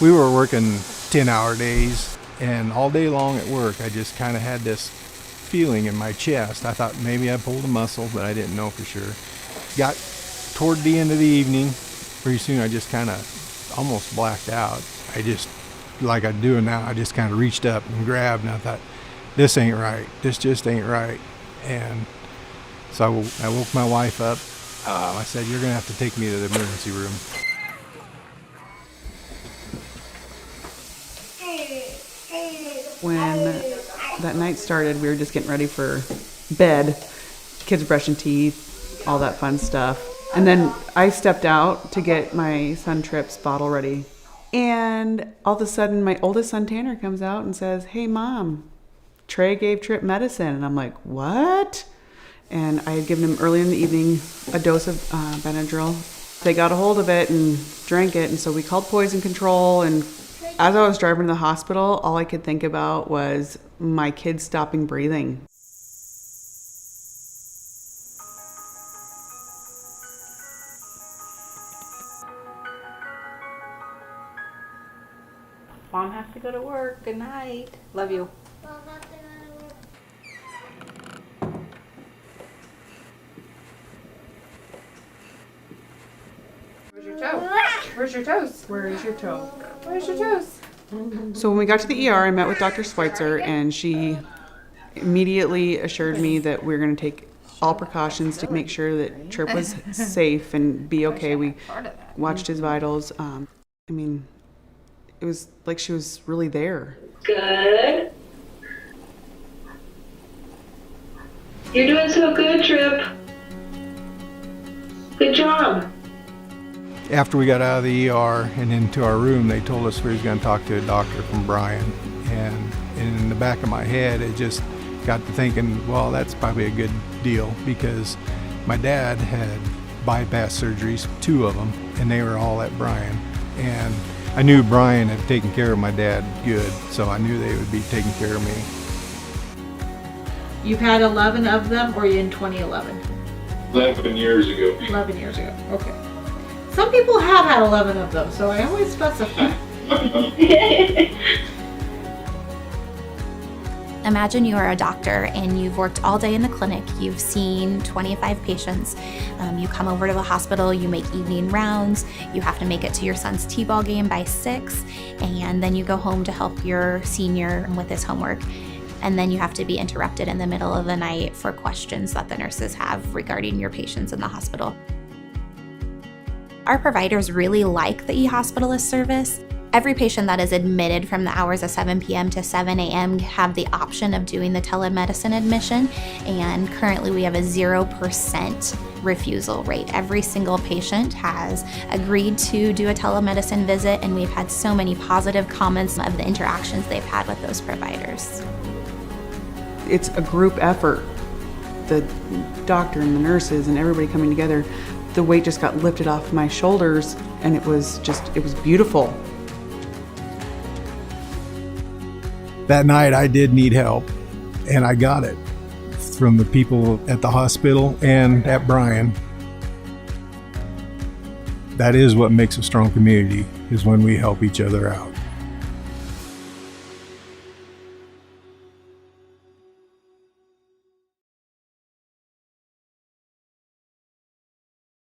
We were working 10-hour days, and all day long at work, I just kind of had this feeling in my chest. I thought maybe I pulled a muscle, but I didn't know for sure. Got toward the end of the evening, pretty soon I just kind of almost blacked out. I just, like I'm doing now, I just kind of reached up and grabbed, and I thought, this ain't right. This just ain't right. And so I woke my wife up. I said, you're going to have to take me to the emergency room. When that night started, we were just getting ready for bed, kids brushing teeth, all that fun stuff. And then I stepped out to get my son Trip's bottle ready. And all of a sudden, my oldest son Tanner comes out and says, hey, Mom, Trey gave Trip medicine. And I'm like, what? And I had given him earlier in the evening a dose of Benadryl. They got a hold of it and drank it. And so we called poison control. And as I was driving to the hospital, all I could think about was my kid stopping breathing. Mom has to go to work. Good night. Love you. Mom has to go to work. Where's your toe? Where's your toes? Where is your toe? Where's your toes? So when we got to the ER, I met with Dr. Schweitzer, and she immediately assured me that we were going to take all precautions to make sure that Trip was safe and be okay. We watched his vitals. It was like she was really there. Good. You're doing so good, Trip. Good job. After we got out of the ER and into our room, they told us we was going to talk to a doctor from Bryan. And in the back of my head, it just got to thinking, well, that's probably a good deal, because my dad had bypass surgeries, 2 of them, and they were all at Bryan. And I knew Bryan had taken care of my dad good, so I knew they would be taking care of me. You've had 11 of them, or you in 2011? 11 years ago. 11 years ago. Okay. Some people have had 11 of them, so I always specify. Imagine you are a doctor and you've worked all day in the clinic. You've seen 25 patients. You come over to the hospital, you make evening rounds. You have to make it to your son's t-ball game by 6, and then you go home to help your senior with his homework. And then you have to be interrupted in the middle of the night for questions that the nurses have regarding your patients in the hospital. Our providers really like the eHospitalist service. Every patient that is admitted from the hours of 7 p.m. to 7 a.m. have the option of doing the telemedicine admission, and currently we have a 0% refusal rate. Every single patient has agreed to do a telemedicine visit, and we've had so many positive comments of the interactions they've had with those providers. It's a group effort. The doctor and the nurses and everybody coming together, the weight just got lifted off my shoulders, and it was beautiful. That night I did need help, and I got it from the people at the hospital and at Bryan. That is what makes a strong community, is when we help each other out.